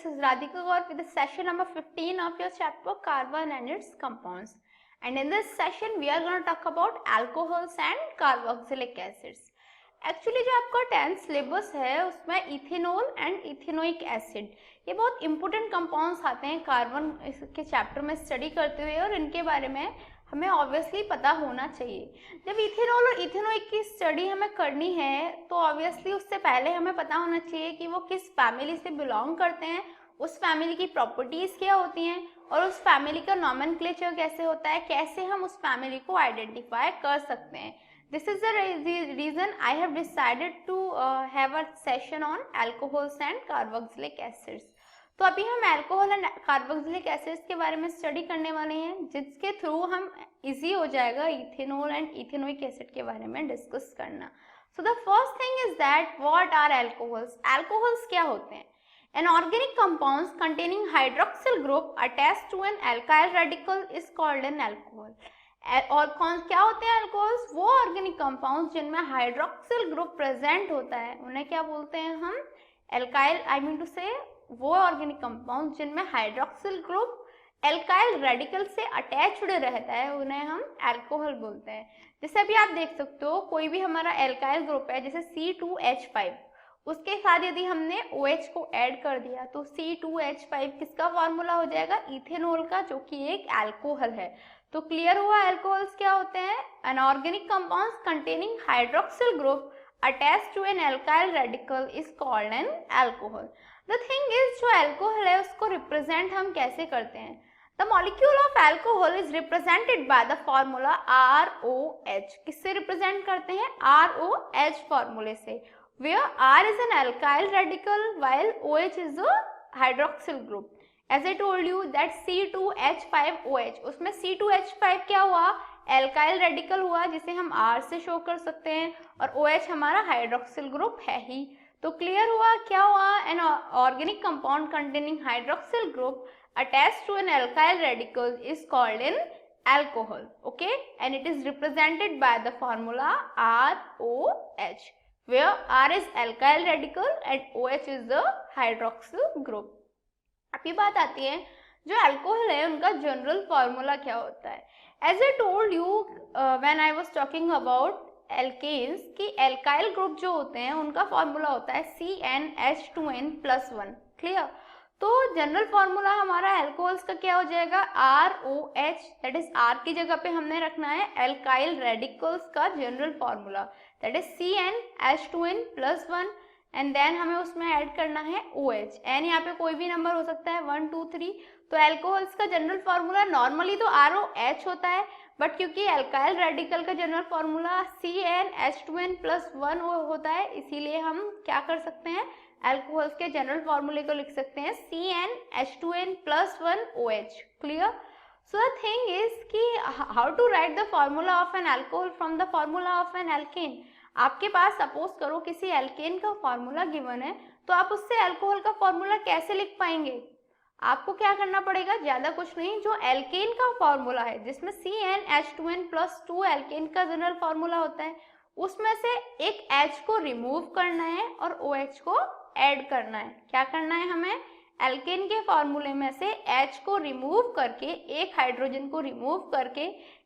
this is Radhika Gaur with the session number 15 of your chapter Carbon and its compounds. And in this session we are going to talk about alcohols and carboxylic acids. Actually जो आपका 10th syllabus है उसमें ethanol and ethanoic acid ये बहुत important compounds आते हैं carbon के chapter में स्टडी करते हुए, और इनके बारे में हमें ऑब्वियसली पता होना चाहिए। जब इथेनॉल और इथेनोइक की स्टडी हमें करनी है तो ऑब्वियसली उससे पहले हमें पता होना चाहिए कि वो किस फैमिली से बिलोंग करते हैं, उस फैमिली की प्रॉपर्टीज़ क्या होती हैं और उस फैमिली का नॉमेनक्लेचर कैसे होता है, कैसे हम उस फैमिली को आइडेंटिफाई कर सकते हैं। This is the reason I have decided to have a session on alcohols and carboxylic acids. तो अभी हम अल्कोहल एंड कार्बोक्सिलिक एसिड्स के बारे में स्टडी करने वाले हैं, जिसके थ्रू हम इजी हो जाएगा इथेनॉल एंड इथेनोइक एसिड के बारे में डिस्कस करना। So the first thing is that what are alcohols. Alcohols क्या होते हैं? An organic compounds containing hydroxyl group attached to an alkyl radical is called an alcohol. और कौन क्या होते हैं अल्कोहल्स? वो ऑर्गेनिक कंपाउंड्स जिनमें हाइड्रोक्सिल ग्रुप प्रेजेंट होता है उन्हें क्या बोलते हैं हम? एल्काइल, आई मीन टू से वो ऑर्गेनिक कंपाउंड जिनमें हाइड्रोक्सिल ग्रुप एल्काइल रेडिकल से अटैच्ड रहता है उन्हें हम अल्कोहल बोलते हैं। जैसे अभी आप देख सकते हो कोई भी हमारा एल्काइल ग्रुप है जैसे C2H5, उसके साथ यदि हमने OH को ऐड कर दिया तो C2H5 किसका फॉर्मूला हो जाएगा? इथेनॉल का, जो कि एक अल्कोहल है। तो क्लियर हुआ अल्कोहल्स क्या होते हैं? An organic compounds containing hydroxyl group attached to an alkyl radical is called an alcohol. The thing is जो अल्कोहल है उसको रिप्रेजेंट हम कैसे करते हैं? The molecule of alcohol is represented by the formula ROH। किससे रिप्रेजेंट करते हैं? ROH फॉर्मूले से, where R is an alkyl radical while OH is a hydroxyl group. As I told you that C2H5OH, उसमें C2H5 क्या हुआ? Alkyl radical हुआ जिसे हम R से शो कर सकते हैं, और OH हमारा हाइड्रोक्सिल ग्रुप है ही। तो क्लियर हुआ क्या हुआ? An organic compound containing hydroxyl group attached to an alkyl radical is called an alcohol, okay, and it is represented by the formula ROH, where R is alkyl radical and OH is the hydroxyl group. अभी बात आती है जो alcohol है उनका general formula क्या होता है। As I told you when I was talking about alkanes कि एल्काइल ग्रुप जो होते हैं उनका फार्मूला होता है CnH2n+1। क्लियर? तो जनरल फार्मूला हमारा अल्कोहल्स का क्या हो जाएगा? ROH, दैट इज R की जगह पे हमने रखना है एल्काइल रेडिकल्स का general formula, that is CnH2n+1, and then हमें उसमें ऐड करना है OH। एन यहाँ पे कोई भी नंबर हो सकता है 1 2 3। तो अल्कोहल्स का जनरल फार्मूला नॉर्मली तो ROH होता है, बट क्योंकि एल्काइल रेडिकल का जनरल फार्मूला CnH2n+1 होता है, इसीलिए हम क्या कर सकते हैं? अल्कोहल्स के जनरल फार्मूले को लिख सकते हैं CnH2n+1OH। Clear? So the thing is कि how to write the formula of an alcohol from the formula of an alkane. आपके पास सपोज करो किसी एल्केन का फॉर्मूला गिवन है, तो आप उससे अल्कोहल का फॉर्मूला कैसे लिख पाएंगे? आपको क्या करना पड़ेगा? ज्यादा कुछ नहीं, जो एल्केन का फॉर्मूला है जिसमें CnH2n+2 एल्केन का जनरल फॉर्मूला होता है, उसमें से एक H को रिमूव करना है और OH को ऐड करना है। क्या करना है हमें? एल्केन के फॉर्मूले में से H को रिमूव करके, एक हाइड्रोजन को रिमूव करके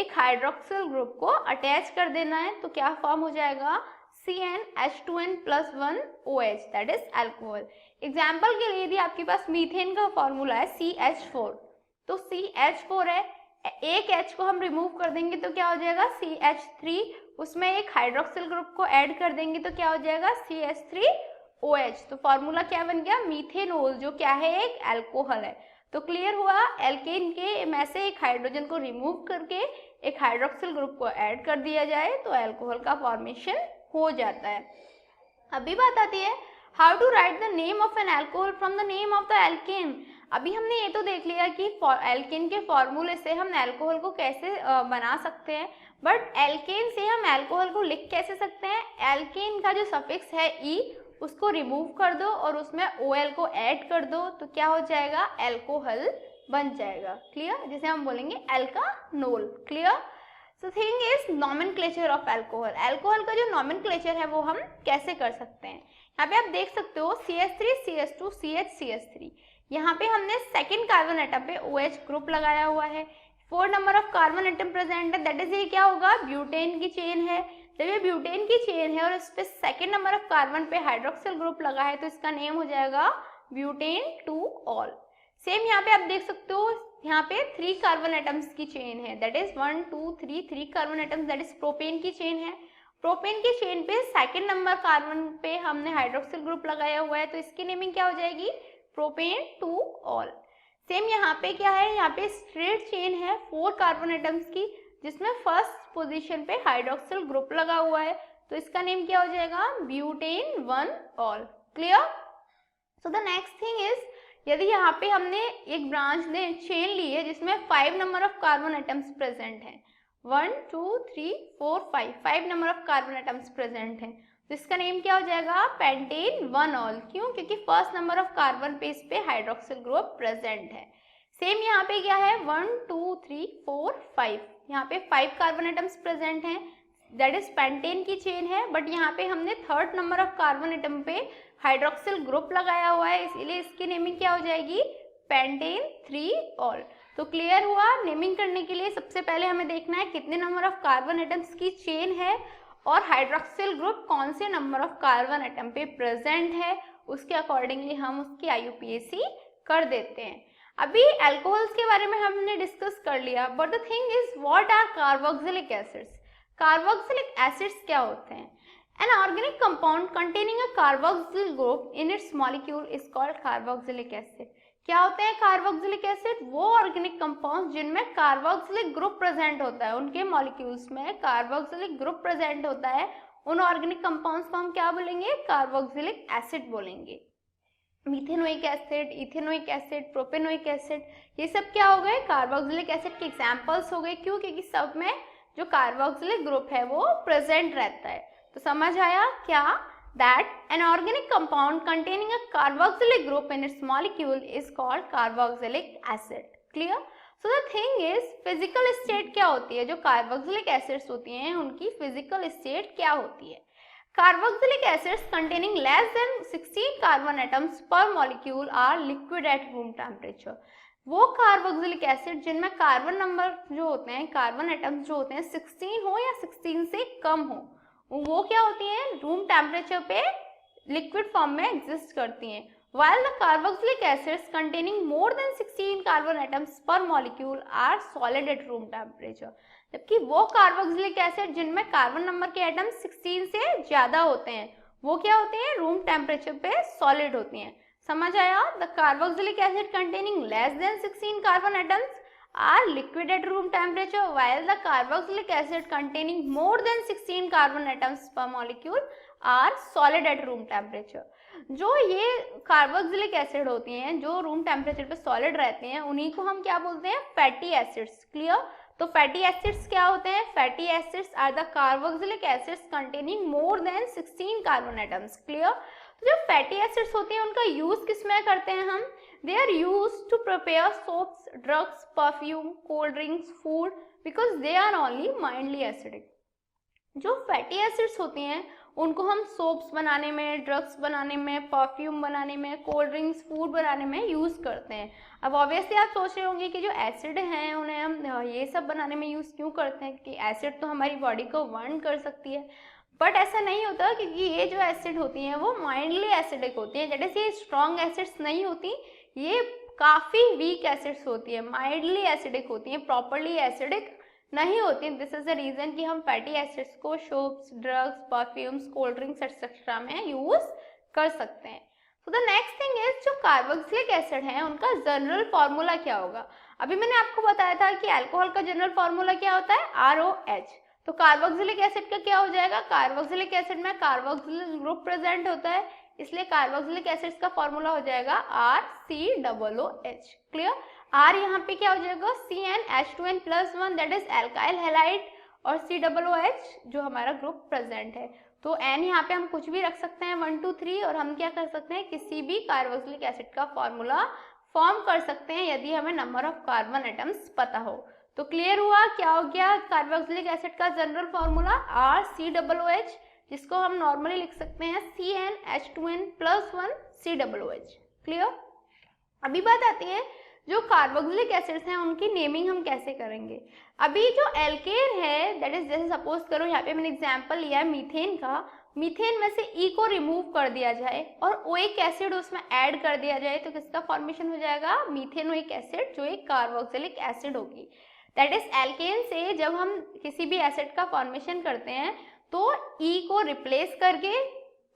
एक हाइड्रोक्सिल ग्रुप को अटैच कर देना है। तो क्या फॉर्म हो जाएगा? CnH2n+1OH, that is alcohol. Example के लिए यदि आपके पास मीथेन का फॉर्मूला है CH4, तो CH4 है, एक H को हम रिमूव कर देंगे तो क्या हो जाएगा? CH3, उसमें एक हाइड्रोक्सिल ग्रुप को ऐड कर देंगे तो क्या हो जाएगा? CH3OH। तो फॉर्मूला क्या बन गया? मीथेनॉल, जो क्या है? एक अल्कोहल है। तो क्लियर हुआ, एल्केन के में से एक हाइड्रोजन को रिमूव करके एक हाइड्रोक्सिल ग्रुप को ऐड कर दिया जाए तो अल्कोहल का फॉर्मेशन हो जाता है। अभी बात आती है how to write the name of an alcohol from the name of the alkane. अभी हमने ये तो देख लिया कि एल्केन के फॉर्मूले से हम अल्कोहल को कैसे बना सकते हैं, बट एल्केन से हम अल्कोहल को लिख कैसे सकते हैं? एल्केन का जो सफिक्स है E, उसको रिमूव कर दो और उसमें OL को ऐड कर दो तो क्या हो जाएगा? अल्कोहल बन जाएगा। क्लियर? जिसे हम बोलेंगे alkanol. Clear? So thing is nomenclature of alcohol. Alcohol का जो नॉमेनक्लेचर है वो हम कैसे कर सकते हैं? यहाँ पे आप देख सकते हो CH3 CH2 CH CH3, यहाँ पे हमने सेकेंड कार्बन एटम पे OH ग्रुप लगाया हुआ है, 4 number of carbon atom present है, दैट इज ये क्या होगा, ब्यूटेन की चेन है। जब ये ब्यूटेन की चेन है और इस पे सेकेंड नंबर ऑफ कार्बन पे हाइड्रोक्सिल ग्रुप लगा है तो इसका नेम हो जाएगा ब्यूटेन 2 ऑल। सेम यहाँ पे आप देख सकते हो, यहाँ पे 3 कार्बन एटम्स की चेन है, that is 1 2 3 carbon atoms, that is propane की चेन है। प्रोपेन की चेन पे सेकेंड नंबर कार्बन पे हमने हाइड्रोक्सिल ग्रुप लगाया हुआ है तो इसकी नेमिंग क्या हो जाएगी, प्रोपेन 2 ऑल। सेम यहाँ पे क्या है, यहाँ पे स्ट्रेट चेन है 4 कार्बन एटम्स की, जिसमें फर्स्ट पोजीशन पे हाइड्रोक्सिल ग्रुप लगा हुआ है तो इसका नेम क्या हो जाएगा, butane 1 all. Clear? So the next thing is, यदि यहाँ पे हमने एक ब्रांच ने चेन ली है जिसमें 5 number of carbon atoms present हैं, 1 2 3 4 5 number of carbon atoms present हैं तो इसका नेम क्या हो जाएगा, पेंटेन 1 ऑल। क्यों? क्योंकि फर्स्ट नंबर ऑफ कार्बन पे इस पे हाइड्रोक्सिल ग्रुप प्रेजेंट है। सेम यहाँ पे क्या है, 1 2 3 4 5, यहाँ पे 5 कार्बन एटम्स प्रेजेंट हैं, दैट इज पेंटेन की चेन है, बट यहाँ पे हमने third number of carbon atom पे हाइड्रोक्सिल ग्रुप लगाया हुआ है, इसीलिए इसकी नेमिंग क्या हो जाएगी, पेंटेन 3 ऑल। तो क्लियर हुआ? नेमिंग करने के लिए सबसे पहले हमें देखना है कितने नंबर ऑफ कार्बन एटम्स की चेन है और हाइड्रोक्सिल ग्रुप कौन से नंबर ऑफ कार्बन एटम पे प्रेजेंट है, उसके अकॉर्डिंगली हम उसकी IUPAC कर देते हैं। अभी अल्कोहल्स के बारे में हमने डिस्कस कर लिया, but the thing is what are carboxylic acids. Carboxylic acids क्या होते हैं? An organic compound containing a carboxyl group in its molecule is called carboxylic acid. क्या होते हैं कार्बोक्सिलिक एसिड? वो ऑर्गेनिक कंपाउंड जिनमें कार्बोक्सिलिक ग्रुप प्रेजेंट होता है, उनके मॉलिक्यूल्स में कार्बोक्सिलिक ग्रुप प्रेजेंट होता है, उन ऑर्गेनिक कंपाउंड्स को हम क्या बोलेंगे, कार्बोक्सिलिक एसिड बोलेंगे। Methanoic acid, ethanoic acid, propanoic acid, ये सब क्या हो गए, कार्बोक्सिलिक एसिड के एग्जाम्पल्स हो गए। क्यों? क्योंकि सब में जो कार्बोक्सिलिक ग्रुप है वो प्रेजेंट रहता है। तो समझ आया क्या, that an organic compound containing a carboxylic group in its molecule is called carboxylic acid. Clear? So the thing is, physical state क्या होती है, जो carboxylic acids होती हैं उनकी physical state क्या होती है? Carboxylic acids containing less than 16 carbon atoms per molecule are liquid at room temperature. वो कार्बोक्सिलिक एसिड जिनमें कार्बन नंबर जो होते हैं, कार्बन एटम्स जो होते हैं 16 हो या 16 से कम हो, वो क्या होती हैं, रूम टेम्परेचर पे लिक्विड फॉर्म में एग्जिस्ट करती हैं। while the carboxylic acids containing more than 16 carbon atoms per molecule are solid at room temperature. जबकि वो कार्बोक्सिलिक एसिड जिनमें कार्बन नंबर के एटम 16 से ज्यादा होते हैं वो क्या होते हैं, रूम टेम्परेचर पे सॉलिड होती हैं। समझ आया? The carboxylic acid containing less than 16 carbon atoms are liquid at room temperature while the carboxylic acid containing more than 16 carbon atoms per molecule are solid at room temperature. जो ये carboxylic acid होती हैं जो room temperature पे solid रहते हैं उन्हीं को हम क्या बोलते हैं, फैटी एसिड्स। क्लियर? तो फैटी एसिड्स क्या होते हैं, fatty acids are the carboxylic acids containing more than 16 carbon atoms. Clear? तो जो फैटी एसिड्स होती हैं उनका यूज किसमें करते हैं हम, they are used to prepare soaps, drugs, perfume, cold drinks, food because they are only mildly acidic. जो फैटी एसिड्स होती हैं उनको हम सोप्स बनाने में, ड्रग्स बनाने में, परफ्यूम बनाने में, कोल्ड ड्रिंक्स, फूड बनाने में यूज़ करते हैं। अब ऑब्वियसली आप सोच रहे होंगे कि जो एसिड हैं उन्हें हम ये सब बनाने में यूज़ क्यों करते हैं, कि एसिड तो हमारी बॉडी को बर्न कर सकती है, बट ऐसा नहीं होता क्योंकि ये जो एसिड होती हैं वो माइल्डली एसिडिक होती हैं। जैसे ये स्ट्रॉन्ग एसिड्स नहीं होती, ये काफ़ी वीक एसिड्स होती है, माइल्डली एसिडिक होती हैं, प्रॉपरली एसिडिक नहीं होती। दिस इज द रीजन कि हम फैटी एसिड्स को soaps, drugs, perfumes, cold drinks etcetera में यूज कर सकते हैं। So the next thing is, जो कार्बोक्सिलिक एसिड है उनका जनरल फार्मूला क्या होगा। अभी मैंने आपको बताया था कि अल्कोहल का जनरल फार्मूला क्या होता है, ROH। तो कार्बोक्सिलिक एसिड का क्या हो जाएगा, कार्बोक्सिलिक एसिड में कार्बोक्सिलिक ग्रुप प्रेजेंट होता है, इसलिए कार्बोक्सिलिक एसिड्स का फॉर्मूला हो जाएगा RCOOH। क्लियर? R यहाँ पे क्या हो जाएगा, CnH2n+1 that is alkyl halide, और COOH जो हमारा ग्रुप प्रेजेंट है। तो N यहाँ पे हम कुछ भी रख सकते हैं 1 2 3, और हम क्या कर सकते हैं, किसी भी कार्बोक्सिलिक एसिड का फॉर्मूला फॉर्म कर सकते हैं यदि हमें नंबर ऑफ कार्बन एटम्स पता हो। तो क्लियर हुआ क्या हो गया कार्बोक्सिलिक एसिड का जनरल फॉर्मूला RCOOH, जिसको हम नॉर्मली लिख सकते हैं CnH2n+1 COOH। क्लियर? अभी बात आती है जो कार्बोक्सिलिक एसिड्स हैं उनकी नेमिंग हम कैसे करेंगे। अभी जो एल्केन है दैट इज, जैसे सपोज करो यहाँ पे मैंने एग्जांपल लिया है मीथेन का, मीथेन में से ई को रिमूव कर दिया जाए और ओइक एसिड उसमें ऐड कर दिया जाए तो किसका फॉर्मेशन हो जाएगा, मीथेनोइक एसिड, जो एक कार्बोक्सिलिक एसिड होगी। दैट इज एल्केन से जब हम किसी भी एसिड का फॉर्मेशन करते हैं तो ई को रिप्लेस करके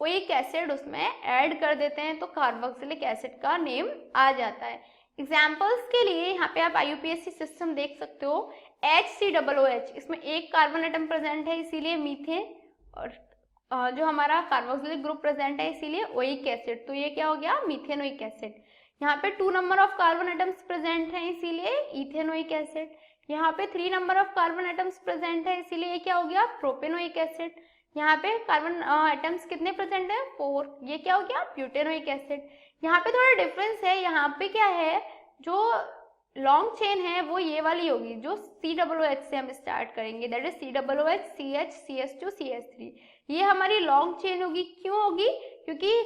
ओइक एसिड उसमें ऐड कर देते हैं तो कार्बोक्सिलिक एसिड का नेम आ जाता है। एग्जाम्पल्स के लिए यहाँ पे आप IUPAC सिस्टम देख सकते हो, HCOOH, इसमें एक कार्बन एटम प्रेजेंट है इसीलिए मीथेन, और जो हमारा कार्बोक्सिलिक ग्रुप प्रेजेंट है इसीलिए ओइक एसिड, तो ये क्या हो गया, मीथेनोइक एसिड। यहाँ पे 2 number of carbon atoms present है इसीलिए इथेनोइक एसिड। यहाँ पे 3 number of carbon atoms present है इसीलिए ये क्या हो गया, प्रोपेनोइक एसिड। यहाँ पे कार्बन एटम्स कितने प्रेजेंट है, 4, ये क्या हो गया, ब्यूटेनोइक एसिड। यहाँ पे थोड़ा डिफरेंस है, यहाँ पे क्या है, जो लॉन्ग चेन है वो ये वाली होगी जो COOH से हम स्टार्ट करेंगे, that is COOH, CH, CH2, CH3, ये हमारी लॉन्ग चेन होगी। क्यों होगी, क्योंकि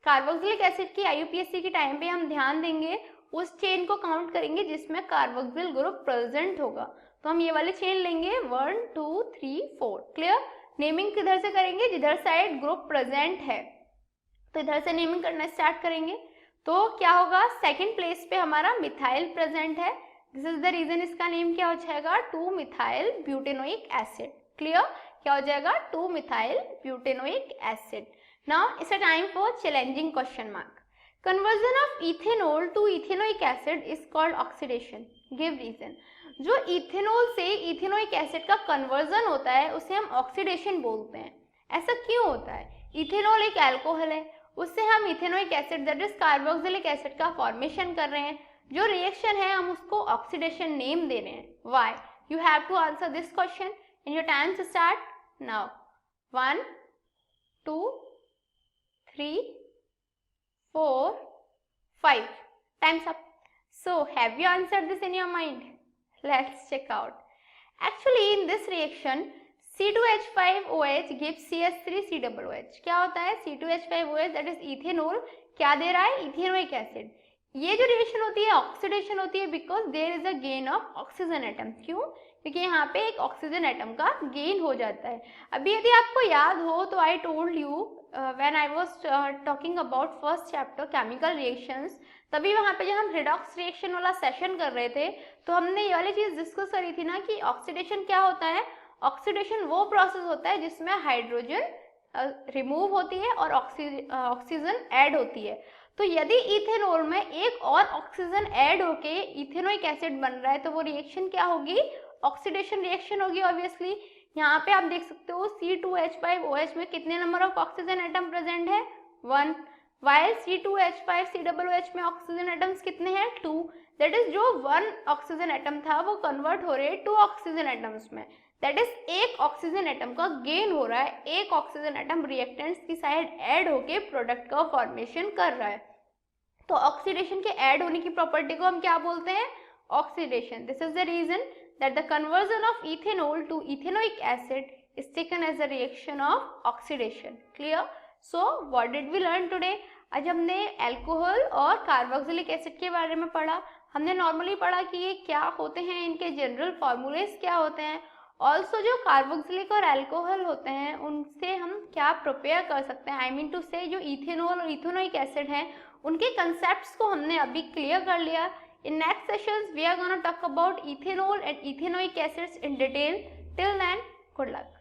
कार्बोक्सिलिक एसिड की IUPAC के टाइम पे हम ध्यान देंगे उस चेन को काउंट करेंगे जिसमें कार्बोक्सिल ग्रुप प्रेजेंट होगा, तो हम ये वाली चेन लेंगे 1 2 3 4। क्लियर। नेमिंग किधर से करेंगे, जिधर साइड ग्रुप प्रेजेंट है तो इधर से नेमिंग करना स्टार्ट करेंगे। तो क्या होगा, सेकंड प्लेस पे हमारा मिथाइल प्रेजेंट है, दिस इज द रीजन इसका नेम क्या हो जाएगा, 2 मिथाइल ब्यूटेनोइक एसिड। क्लियर, क्या हो जाएगा, 2 methyl butanoic acid. Now it's a time for challenging question mark. Conversion of ethanol to ethanoic acid is called oxidation, give reason. जो ethanol से ethanoic acid का कन्वर्जन होता है उसे हम ऑक्सीडेशन बोलते हैं। ऐसा क्यों होता है, इथेनॉल एक अल्कोहल है, उससे हम ethanoic acid that is carboxylic acid का फॉर्मेशन कर रहे हैं, जो रिएक्शन है हम उसको ऑक्सीडेशन नेम दे रहे हैं। Why, you have to answer this question and your time to start now. 1 2 3 4 5, time's up. So have you answered this in your mind? Let's check out. Actually in this reaction C2H5OH gives CH3COOH। क्या होता है, C2H5OH that is ethanol क्या दे रहा है, ethanoic acid. ये जो reaction होती है ऑक्सीडेशन होती है because there is a gain of oxygen atom. क्यों, क्योंकि यहाँ पे एक ऑक्सीजन एटम का गेन हो जाता है। अभी यदि आपको याद हो तो आई told you when I was talking about first chapter chemical reactions, तभी वहाँ पे जब हम रिडॉक्स रिएक्शन वाला सेशन कर रहे थे तो हमने ये वाली चीज डिस्कस करी थी ना कि ऑक्सीडेशन क्या होता है। ऑक्सीडेशन वो प्रोसेस होता है जिसमें हाइड्रोजन रिमूव होती है और ऑक्सीजन ऐड होती है। तो यदि इथेनॉल में एक और ऑक्सीजन ऐड होके इथेनोइक एसिड बन रहा है तो वो रिएक्शन क्या होगी, ऑक्सीडेशन रिएक्शन होगी ऑब्वियसली। यहाँ पे आप देख सकते हो C2H5OH में कितने number of oxygen atom present है, 1, while C2H5COOH में ऑक्सीजन एटम्स कितने हैं, 2। दैट इज जो 1 ऑक्सीजन एटम था वो कन्वर्ट हो रहे हैं 2 ऑक्सीजन एटम्स में, दैट इज एक ऑक्सीजन एटम का गेन हो रहा है, एक ऑक्सीजन एटम रिएक्टेंट्स की साइड ऐड होके प्रोडक्ट का फॉर्मेशन कर रहा है। तो ऑक्सीडेशन के ऐड होने की प्रॉपर्टी को हम क्या बोलते हैं, oxidation. This is the reason that the conversion of ethanol to ethanoic acid is taken as a reaction of oxidation. Clear? So what did we learn today? आज हमने अल्कोहल और कार्बोक्सिलिक एसिड के बारे में पढ़ा। हमने नॉर्मली पढ़ा कि ये क्या होते हैं, इनके जनरल फॉर्मूलेस क्या होते हैं, ऑल्सो जो कार्बोक्सिलिक और अल्कोहल होते हैं उनसे हम क्या प्रिपेयर कर सकते हैं, आई मीन टू से जो इथेनॉल और इथेनोइक एसिड हैं उनके कंसेप्ट्स को हमने अभी क्लियर कर लिया। In next sessions, we are going to talk about ethanol and ethanoic acids in detail. Till then, good luck.